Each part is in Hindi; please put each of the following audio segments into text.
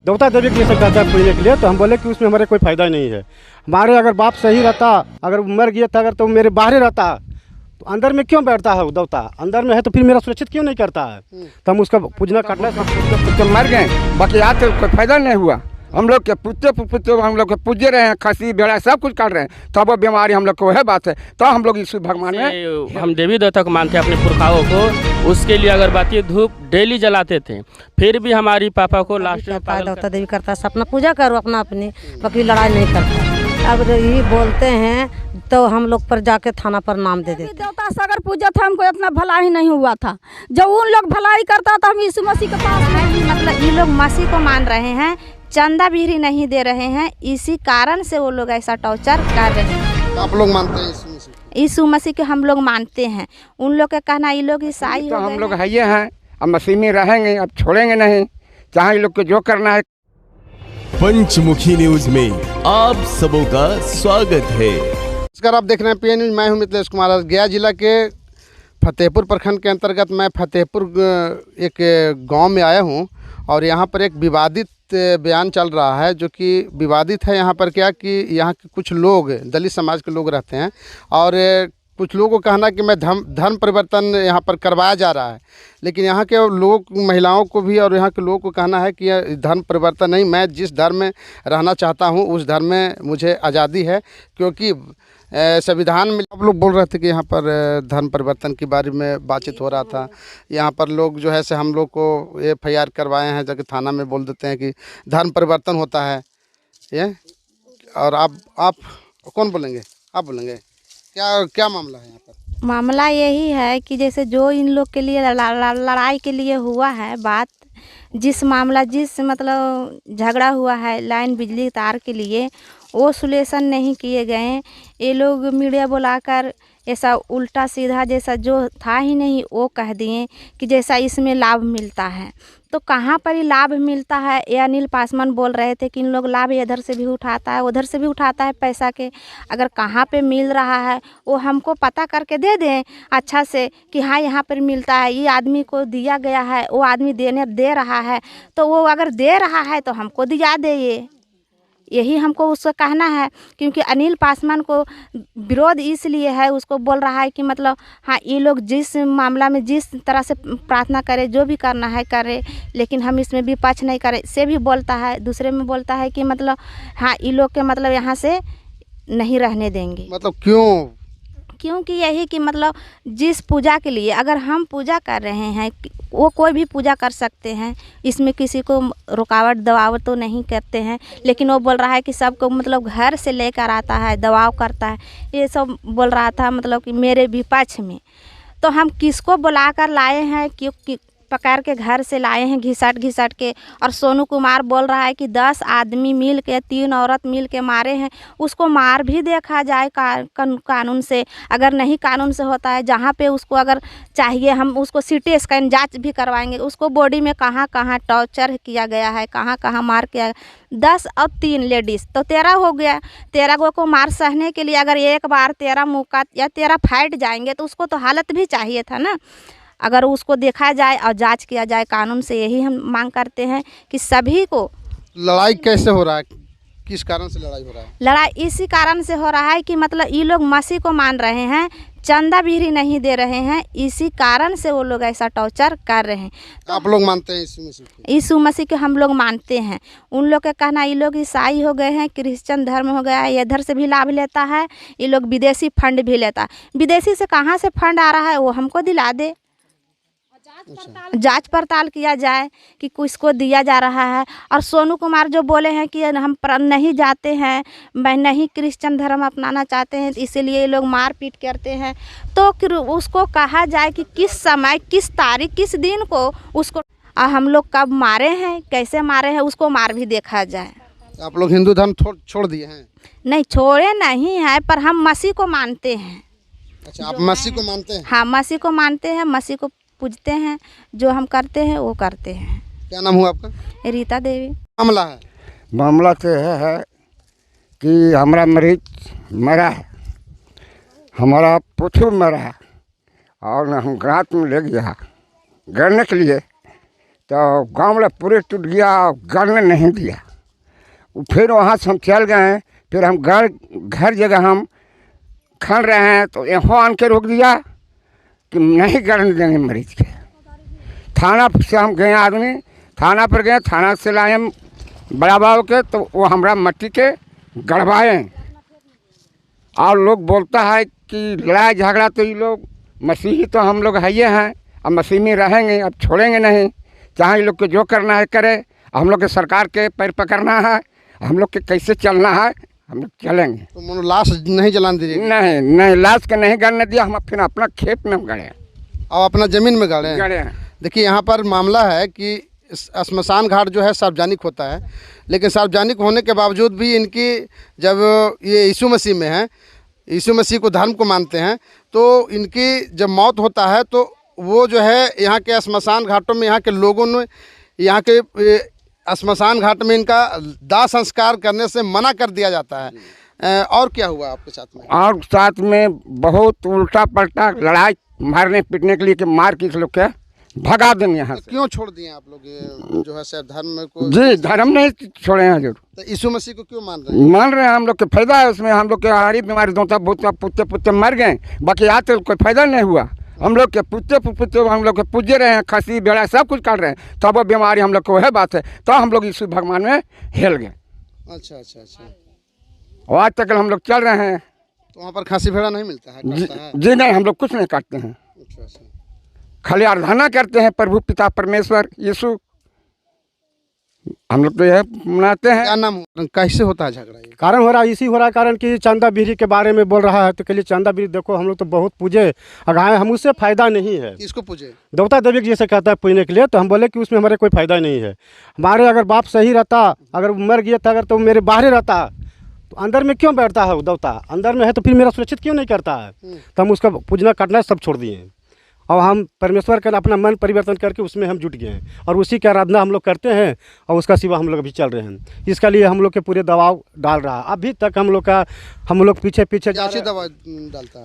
देवता देवी के लिए सब जाता है पूजने के लिए, तो हम बोले कि उसमें हमारे कोई फ़ायदा नहीं है। हमारे अगर बाप सही रहता, अगर मर गया था, अगर तो मेरे बाहर रहता तो अंदर में क्यों बैठता है वो देवता? अंदर में है तो फिर मेरा सुरक्षित क्यों नहीं करता है? तो हम उसका पूजना काटना तो मर गए, बाकी आज तो कोई फायदा नहीं हुआ। हम लोग के पुत्ते हम लोग के पूजे रहे हैं, खसी भेड़ा सब कुछ कर रहे हैं, तब वो बीमारी हम लोग को वह बात है। तो हम लोग यीशु भगवान में हम देवी देवता को मानते हैं, अपने पुरखाओं को, उसके लिए अगरबत्ती धूप डेली जलाते थे। फिर भी हमारी पापा को लास्ट में देवता देवी करता है, अपना पूजा करो अपना, अपनी बाकी लड़ाई नहीं करता। अब यही बोलते हैं तो हम लोग पर जाके थाना पर नाम दे देते। देवता से अगर पूजा था, हमको इतना भलाई नहीं हुआ था। जब उन लोग भलाई करता तो हम यीशु मसीह के पास नहीं। मतलब ये लोग मसीह को मान रहे हैं, चंदा भी नहीं दे रहे हैं, इसी कारण से वो लोग ऐसा टॉर्चर कर रहे हैं। आप लोग मानते हैं यीशु मसीह? यीशु मसीह के हम लोग मानते हैं। उन लोग का कहना ये लोग ईसाई तो हो गए हम लोग है ये हैं, अब मसीह में रहेंगे, अब छोड़ेंगे नहीं, चाहे ये लोग को जो करना है। पंचमुखी न्यूज में आप सबों का स्वागत है। नमस्कार, आप देख रहे हैं PN न्यूज। मैं हूं मिथिलेश कुमार। गया जिला के फतेहपुर प्रखंड के अंतर्गत मैं फतेहपुर एक गांव में आया हूं और यहां पर एक विवादित बयान चल रहा है, जो कि विवादित है। यहां पर क्या कि यहां के कुछ लोग, दलित समाज के लोग रहते हैं और कुछ लोगों का कहना कि मैं धर्म परिवर्तन यहाँ पर करवाया जा रहा है, लेकिन यहाँ के लोग, महिलाओं को भी और यहाँ के लोगों को कहना है कि यह धर्म परिवर्तन नहीं, मैं जिस धर्म में रहना चाहता हूँ उस धर्म में मुझे आज़ादी है, क्योंकि संविधान में। आप लोग बोल रहे थे कि यहाँ पर धर्म परिवर्तन के बारे में बातचीत हो रहा था। यहाँ पर लोग जो है से हम लोग को FIR करवाए हैं, जाके थाना में बोल देते हैं कि धर्म परिवर्तन होता है ये। और आप कौन बोलेंगे? आप बोलेंगे क्या मामला है यहाँ पर? मामला यही है कि जैसे जो इन लोग के लिए लड़ाई के लिए हुआ है बात, जिस मतलब झगड़ा हुआ है लाइन बिजली तार के लिए, वो सुलेशन नहीं किए गए। ये लोग मीडिया बुलाकर ऐसा उल्टा सीधा जैसा जो था ही नहीं वो कह दिए कि जैसा इसमें लाभ मिलता है। तो कहाँ पर ही लाभ मिलता है? ये अनिल पासवान बोल रहे थे कि इन लोग लाभ इधर से भी उठाता है, उधर से भी उठाता है पैसा के। अगर कहाँ पे मिल रहा है वो हमको पता करके दे दें अच्छा से कि हाँ यहाँ पर मिलता है, ये आदमी को दिया गया है, वो आदमी दे रहा है, तो वो अगर दे रहा है तो हमको दिया दे। यही हमको उससे कहना है, क्योंकि अनिल पासवान को विरोध इसलिए है, उसको बोल रहा है कि मतलब हाँ ये लोग जिस मामला में जिस तरह से प्रार्थना करे, जो भी करना है करे, लेकिन हम इसमें भी पक्ष नहीं करें से भी बोलता है। दूसरे में बोलता है कि मतलब हाँ ये लोग के मतलब यहाँ से नहीं रहने देंगे। मतलब क्योंकि यही कि मतलब जिस पूजा के लिए अगर हम पूजा कर रहे हैं, वो कोई भी पूजा कर सकते हैं, इसमें किसी को रुकावट दबाव तो नहीं करते हैं, लेकिन वो बोल रहा है कि सबको मतलब घर से लेकर आता है, दबाव करता है, ये सब बोल रहा था मतलब कि मेरे विपक्ष में। तो हम किसको बुलाकर लाए हैं, क्योंकि पकड़ के घर से लाए हैं घिसट के। और सोनू कुमार बोल रहा है कि 10 आदमी मिल के, 3 औरत मिल के मारे हैं, उसको मार भी देखा जाए कानून से। अगर नहीं कानून से होता है, जहाँ पे उसको अगर चाहिए हम उसको CT स्कैन जांच भी करवाएंगे, उसको बॉडी में कहाँ कहाँ टॉर्चर किया गया है, कहाँ कहाँ मार किया। 10 और 3 लेडीज़ तो 13 हो गया। 13 को मार सहने के लिए अगर एक बार 13 मुक्का या 13 फाइट जाएंगे तो उसको तो हालत भी चाहिए था ना। अगर उसको देखा जाए और जांच किया जाए कानून से, यही हम मांग करते हैं कि सभी को। लड़ाई कैसे हो रहा है, किस कारण से लड़ाई हो रहा है? लड़ाई इसी कारण से हो रहा है कि मतलब ये लोग मसीह को मान रहे हैं, चंदा भी नहीं दे रहे हैं, इसी कारण से वो लोग ऐसा टॉर्चर कर रहे हैं। तो आप लोग मानते हैं यीशु मसीह के? हम लोग मानते हैं। उन लोग का कहना ये लोग ईसाई हो गए हैं, क्रिश्चियन धर्म हो गया है, इधर से भी लाभ लेता है, ये लोग विदेशी फंड भी लेता है। विदेशी से कहाँ से फंड आ रहा है वो हमको दिला दे, जांच पड़ताल किया जाए कि किसको दिया जा रहा है। और सोनू कुमार जो बोले हैं कि हम नहीं जाते हैं, मैं नहीं क्रिश्चियन धर्म अपनाना चाहते हैं, इसीलिए ये लोग मारपीट करते हैं, तो फिर उसको कहा जाए कि किस समय, किस तारीख, किस दिन को उसको हम लोग कब मारे हैं, कैसे मारे हैं, उसको मार भी देखा जाए। आप लोग हिंदू धर्म छोड़ दिए हैं? नहीं, छोड़े नहीं है, पर हम मसीह को मानते हैं। अच्छा, आप मसीह को मानते हैं? हाँ, मसीह को मानते हैं, मसीह को पूजते हैं, जो हम करते हैं वो करते हैं। क्या नाम हुआ आपका? रीता देवी। मामला तो है कि हमारा मरीज मरा है, हमारा पुत्र मरा है, और हम रात में ले गया गड़ने के लिए, तो गाँव वाला पूरे टूट गया, गड़ने नहीं दिया। फिर वहाँ से हम चल गए, फिर हम घर जगह हम खन रहे हैं तो यहाँ आन के रोक दिया कि नहीं गड़ने देंगे मरीज के। थाना से हम गए, आदमी थाना पर गए, थाना से लाए हम बड़ा बाबू के, तो वो हमारा मट्टी के गड़वाए। और लोग बोलता है कि लड़ाई झगड़ा तो ये लोग मसीही तो हम लोग है ये हैं, अब मसीह में रहेंगे, अब छोड़ेंगे नहीं, चाहे ये लोग को जो करना है करे। हम लोग के सरकार के पैर पकड़ना है, हम लोग के कैसे चलना है, हम लोग चलेंगे। तो मनो लाश नहीं जलाने दीजिए? नहीं लाश के नहीं गड़ने दिया, हम फिर अपना खेत में गड़े और अपना ज़मीन में गड़े हैं। देखिए यहाँ पर मामला है कि श्मशान घाट जो है सार्वजनिक होता है, लेकिन सार्वजनिक होने के बावजूद भी इनकी जब ये यीशु मसीह में है, यीशु मसीह को धर्म को मानते हैं, तो इनकी जब मौत होता है तो वो जो है यहाँ के श्मशान घाटों में यहाँ के लोगों ने यहाँ के श्मशान घाट में इनका दाह संस्कार करने से मना कर दिया जाता है। और क्या हुआ आपके साथ में? और साथ में बहुत उल्टा पलटा लड़ाई मारने पीटने के लिए कि मार किस लोग के भगा देंगे यहाँ से। क्यों छोड़ दिए आप लोग ये जो है सर धर्म को? जी धर्म नहीं छोड़े हैं जरूर। तो यीशु मसीह को क्यों मान रहे हैं? मान रहे हैं, हम लोग के फायदा है उसमें। हम लोग के हरी बीमारी दोता पुत्ते मर गए, बाकी आज तो कोई फायदा नहीं हुआ। हम लोग के पुत्ते हम लोग के पूजे रहे हैं, खसी भेड़ा सब कुछ काट रहे हैं, तब वो बीमारी हम लोग को वह बात है, तो हम लोग यीशु भगवान में हिल गए। अच्छा। और आज तक हम लोग चल रहे हैं। तो वहाँ पर खसी भेड़ा नहीं मिलता है? जी नहीं, हम लोग कुछ नहीं काटते हैं, खाली आराधना करते हैं प्रभु पिता परमेश्वर यीशु। हम लोग तो यह मनाते हैं। क्या नाम कैसे होता है झगड़ा? ये कारण हो रहा है, इसी हो रहा है कारण कि चंदा बिहरी के बारे में बोल रहा है, तो के लिए चंदा बिहरी देखो हम लोग तो बहुत पूजे अगाए, हम उससे फ़ायदा नहीं है। किसको पूजे? देवता देवी जैसे कहता है पूजने के लिए, तो हम बोले कि उसमें हमारे कोई फ़ायदा नहीं है। हमारे अगर बाप सही रहता, अगर मर गया था, अगर तो मेरे बाहर रहता, तो अंदर में क्यों बैठता है वो देवता? अंदर में है तो फिर मेरा सुरक्षित क्यों नहीं करता है? तो हम उसका पूजना काटना सब छोड़ दिए हैं और हम परमेश्वर का अपना मन परिवर्तन करके उसमें हम जुट गए हैं और उसी की आराधना हम लोग करते हैं और उसका सिवा हम लोग अभी चल रहे हैं। इसके लिए हम लोग के पूरे दबाव डाल रहा है अभी तक। हम लोग पीछे दबाव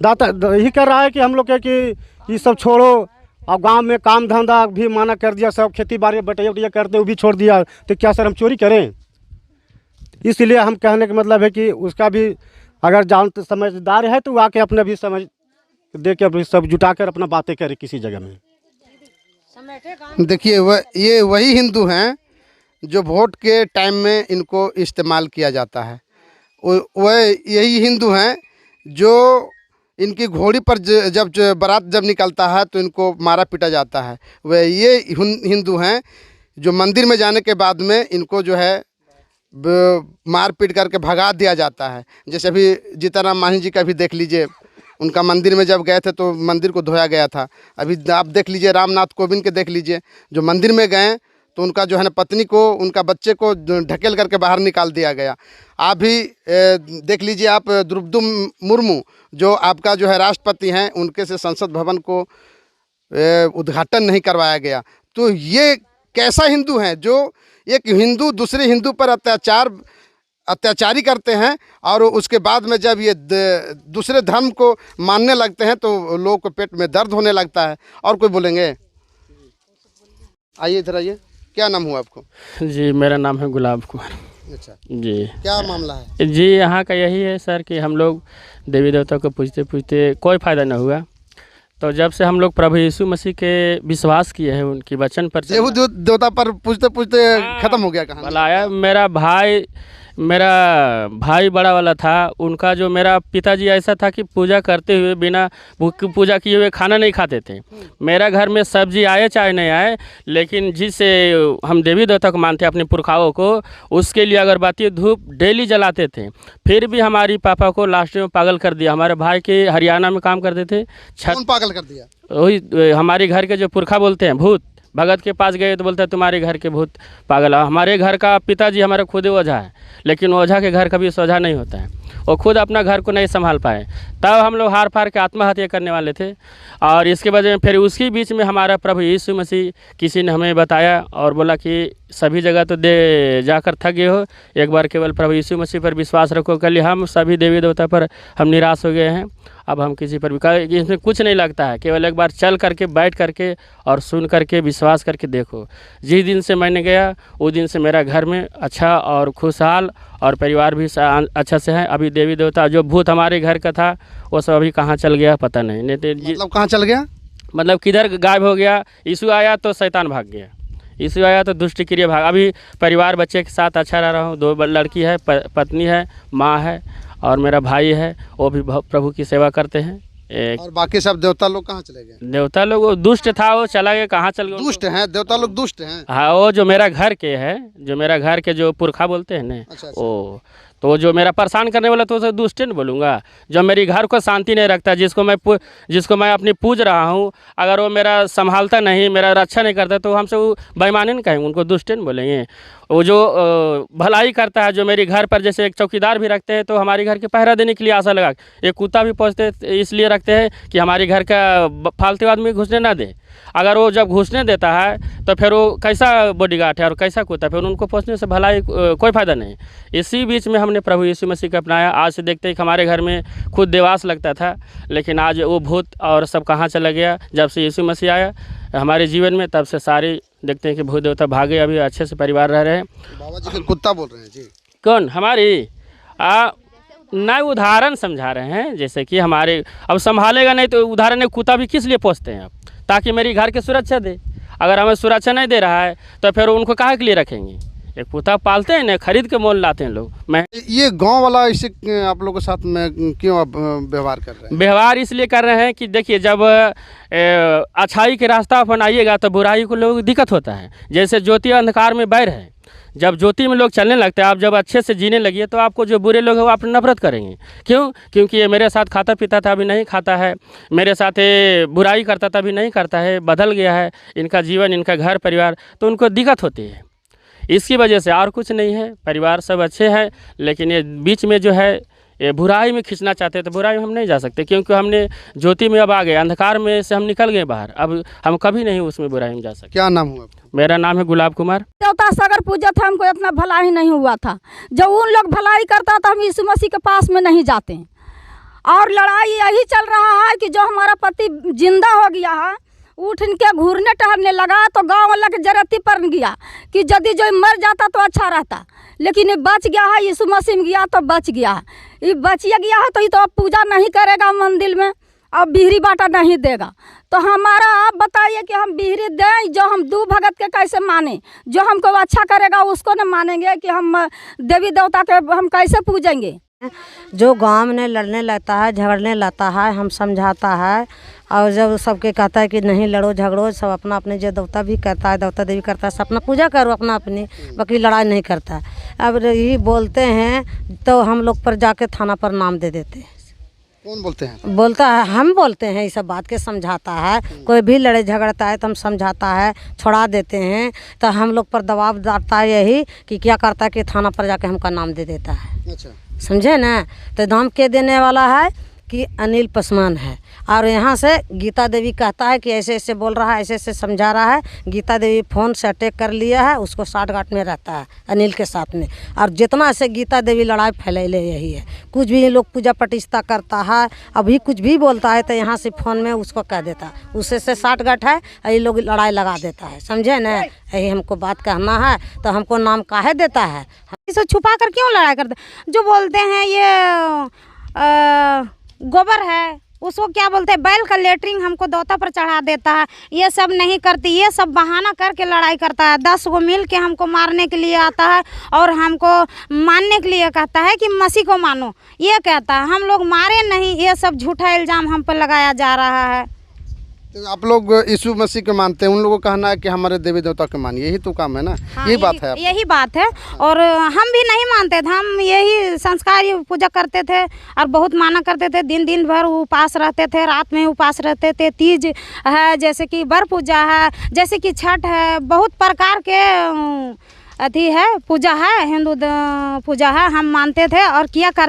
डालता है, यही कर रहा है कि हम लोग के कि ये सब छोड़ो। अब गांव में काम धंधा भी माना कर दिया, सब खेती बाड़ी बटैया उटिया करते वो भी छोड़ दिया, तो क्या सर हम चोरी करें? इसलिए हम कहने का मतलब है कि उसका भी अगर जानते समझदार है तो वो आके अपना भी समझ दे के अभी सब जुटा कर अपना बातें करे किसी जगह में। देखिए ये वही हिंदू हैं जो वोट के टाइम में इनको इस्तेमाल किया जाता है। वह यही हिंदू हैं जो इनकी घोड़ी पर जब बारात जब निकलता है तो इनको मारा पीटा जाता है। वह ये हिंदू हैं जो मंदिर में जाने के बाद में इनको जो है मार पीट करके भगा दिया जाता है। जैसे अभी जीताराम मांझी जी का भी देख लीजिए, उनका मंदिर में जब गए थे तो मंदिर को धोया गया था। अभी आप देख लीजिए रामनाथ कोविंद के देख लीजिए, जो मंदिर में गए तो उनका जो है ना पत्नी को, उनका बच्चे को ढकेल करके बाहर निकाल दिया गया। आप भी देख लीजिए, आप द्रौपदी मुर्मू जो आपका जो है राष्ट्रपति हैं, उनके से संसद भवन को उद्घाटन नहीं करवाया गया। तो ये कैसा हिंदू है जो एक हिंदू दूसरे हिंदू पर अत्याचारी करते हैं और उसके बाद में जब ये दूसरे धर्म को मानने लगते हैं तो लोगों को पेट में दर्द होने लगता है। और कोई बोलेंगे? आइए इधर आइए, क्या नाम हुआ आपको? जी मेरा नाम है गुलाब कुमार। अच्छा जी क्या मामला है? जी यहाँ का यही है सर कि हम लोग देवी देवता को पूजते पूजते कोई फ़ायदा न हुआ। तो जब से हम लोग प्रभु यीशु मसीह के विश्वास किए हैं, उनकी वचन पर देवता पर पूजते पूजते खत्म हो गया कहानी। भलाया मेरा भाई बड़ा वाला था, उनका जो मेरा पिताजी ऐसा था कि पूजा करते हुए बिना पूजा किए हुए खाना नहीं खाते थे। मेरा घर में सब्जी आए चाहे नहीं आए, लेकिन जिससे हम देवी देवता को मानते अपने पुरखाओं को, उसके लिए अगरबत्ती धूप डेली जलाते थे। फिर भी हमारी पापा को लास्ट में पागल कर दिया। हमारे भाई के हरियाणा में काम करते थे, कौन पागल कर दिया? वही हमारे घर के जो पुरखा बोलते हैं भूत, भगत के पास गए तो बोलते हैं तुम्हारे घर के भूत पागल है। हमारे घर का पिताजी हमारा खुद ओझा है, लेकिन ओझा के घर कभी सोझा नहीं होता है, वो खुद अपना घर को नहीं संभाल पाए। तब हम लोग हार पार के आत्महत्या करने वाले थे। और इसके वजह में फिर उसी बीच में हमारा प्रभु यीशु मसीह किसी ने हमें बताया और बोला कि सभी जगह तो जाकर थक गए हो, एक बार केवल प्रभु यीशु मसीह पर विश्वास रखो। कल हम सभी देवी देवता पर हम निराश हो गए हैं अब हम किसी पर भी इसमें कुछ नहीं लगता है, केवल एक बार चल करके बैठ करके और सुन करके विश्वास करके देखो। जिस दिन से मैंने गया उस दिन से मेरा घर में अच्छा और खुशहाल और परिवार भी अच्छा से है। अभी देवी देवता जो भूत हमारे घर का था वो सब अभी कहाँ चल गया पता नहीं। नहीं तो मतलब कहाँ चल गया? मतलब किधर गायब हो गया। यीशु आया तो शैतान भाग गया, यीशु आया तो दुष्ट क्रिया भाग। अभी परिवार बच्चे के साथ अच्छा रह रहा हूँ। 2 लड़की है, पत्नी है, माँ है और मेरा भाई है, वो भी प्रभु की सेवा करते हैं। और बाकी सब देवता लोग कहाँ चले गए? देवता लोग वो दुष्ट था, वो चला गया, कहाँ चल गया? दुष्ट हैं देवता लोग, दुष्ट हैं। हाँ, वो जो मेरा घर के है, जो मेरा घर के जो पुरखा बोलते हैं ना, अच्छा। वो तो जो मेरा परेशान करने वाला तो उसे दुष्ट नहीं बोलूँगा। जो मेरी घर को शांति नहीं रखता, जिसको मैं अपनी पूज रहा हूँ, अगर वो मेरा संभालता नहीं, मेरा रक्षा नहीं करता, तो हमसे वो बेईमानी नहीं कहेंगे, उनको दुष्ट नहीं बोलेंगे। वो जो भलाई करता है, जो मेरे घर पर जैसे एक चौकीदार भी रखते हैं तो हमारे घर के पहरा देने के लिए आशा लगा, एक कुत्ता भी पोसते इसलिए रखते हैं कि हमारे घर का फालतू आदमी घुसने ना दे। अगर वो जब घुसने देता है तो फिर वो कैसा बॉडीगार्ड है और कैसा कुत्ता, फिर उनको पोसने से भलाई कोई फ़ायदा नहीं। इसी बीच में हमने प्रभु यीशु मसीह को अपनाया। आज से देखते हैं कि हमारे घर में खुद देवास लगता था, लेकिन आज वो भूत और सब कहाँ चला गया। जब से यीशु मसीह आया हमारे जीवन में, तब से सारे देखते हैं कि भूत देवता भागे। अभी अच्छे से परिवार रह रहे हैं। बाबा जी का कुत्ता बोल रहे हैं जी? कौन? हमारी नए उदाहरण समझा रहे हैं, जैसे कि हमारे अब संभालेगा नहीं तो उदाहरण कुत्ता भी किस लिए पोसते हैं? अब ताकि मेरी घर की सुरक्षा दे। अगर हमें सुरक्षा नहीं दे रहा है तो फिर उनको काहे के लिए रखेंगे? एक कुत्ता पालते हैं ना, खरीद के मोल लाते हैं लोग। मैं ये गांव वाला इसे आप लोगों के साथ में क्यों आप व्यवहार कर रहे हैं? व्यवहार इसलिए कर रहे हैं कि देखिए, जब अच्छाई के रास्ता अपनाइएगा तो बुराई को लोगों को दिक्कत होता है। जैसे ज्योति अंधकार में बैर है, जब ज्योति में लोग चलने लगते हैं, आप जब अच्छे से जीने लगिए तो आपको जो बुरे लोग हैं वो आप नफरत करेंगे। क्यों? क्योंकि ये मेरे साथ खाता पीता था, अभी नहीं खाता है। मेरे साथ ये बुराई करता था, अभी नहीं करता है, बदल गया है इनका जीवन, इनका घर परिवार, तो उनको दिक्कत होती है। इसकी वजह से और कुछ नहीं है। परिवार सब अच्छे हैं, लेकिन ये बीच में जो है ये बुराई में खींचना चाहते हैं, तो बुराई में हम नहीं जा सकते, क्योंकि हमने ज्योति में अब आ गए, अंधकार में से हम निकल गए बाहर। अब हम कभी नहीं उसमें बुराई में जा सकते। क्या नाम हुआ आपका? मेरा नाम है गुलाब कुमार। देवता सागर पूजा था, हमको इतना भला ही नहीं हुआ था। जब उन लोग भलाई करता तो हम यीशु मसीह के पास में नहीं जाते हैं। और लड़ाई यही चल रहा है कि जो हमारा पति जिंदा हो गया है, उठ के घूरने टहलने लगा, तो गांव वाला के जरूरत पड़ गया कि यदि जो मर जाता तो अच्छा रहता, लेकिन ये बच गया है, यीशु मसीह में गया तो बच गया है। ये बच गया है तो ये तो अब पूजा नहीं करेगा मंदिर में, अब बिहरी बाटा नहीं देगा। तो हमारा आप बताइए कि हम बिहरी दें, जो हम दू भगत के कैसे माने? जो हमको अच्छा करेगा उसको न मानेंगे कि हम देवी देवता के हम कैसे पूजेंगे? जो गांव में लड़ने लगता है, झगड़ने लगता है, हम समझाता है। और जब सबके कहता है कि नहीं लड़ो झगड़ो, सब अपना अपने जो देवता भी करता है, देवता देवी करता है, सब अपना पूजा करो अपना अपनी, बाकी लड़ाई नहीं करता है। अब यही बोलते हैं तो हम लोग पर जाके थाना पर नाम दे देते हैं। कौन बोलते हैं? बोलता है, हम बोलते हैं, ये सब बात के समझाता है। कोई भी लड़े झगड़ता है तो हम समझाता है, छोड़ा देते हैं। तो हम लोग पर दबाव डालता है यही कि क्या करता है कि थाना पर जाके हमका नाम दे देता है। अच्छा, समझे ना? तो नाम के देने वाला है कि अनिल पासवान है। और यहाँ से गीता देवी कहता है कि ऐसे ऐसे बोल रहा है, ऐसे ऐसे समझा रहा है। गीता देवी फ़ोन से अटैक कर लिया है, उसको साठ गांठ में रहता है अनिल के साथ में। और जितना से गीता देवी लड़ाई फैलैले यही है। कुछ भी लोग पूजा प्रतिष्ठा करता है, अभी कुछ भी बोलता है तो यहाँ से फ़ोन में उसको कह देता है, उससे से साठ गांठ है, ये लोग लड़ाई लगा देता है। समझे ना? यही हमको बात कहना है। तो हमको नाम काहे देता है? इसे छुपा कर क्यों लड़ाई करते? जो बोलते हैं ये गोबर है, उसको क्या बोलते हैं, बैल का लेटरिंग हमको देवता पर चढ़ा देता है। ये सब नहीं करती, ये सब बहाना करके लड़ाई करता है। 10 गो मिल के हमको मारने के लिए आता है और हमको मानने के लिए कहता है कि मसीह को मानो, ये कहता है। हम लोग मारे नहीं, ये सब झूठा इल्ज़ाम हम पर लगाया जा रहा है। तो आप लोग यीशु मसीह को मानते हैं, उन लोगों का कहना है कि हमारे देवी देवता को मानिए, यही तो काम है ना? हाँ, यही बात है। यही बात है। और हम भी नहीं मानते थे, हम यही संस्कार पूजा करते थे और बहुत माना करते थे। दिन भर उपास रहते थे, रात में उपास रहते थे। तीज है, जैसे कि बर पूजा है, जैसे कि छठ है, बहुत प्रकार के अथी है पूजा है, हिंदू पूजा है, हम मानते थे और किया करते।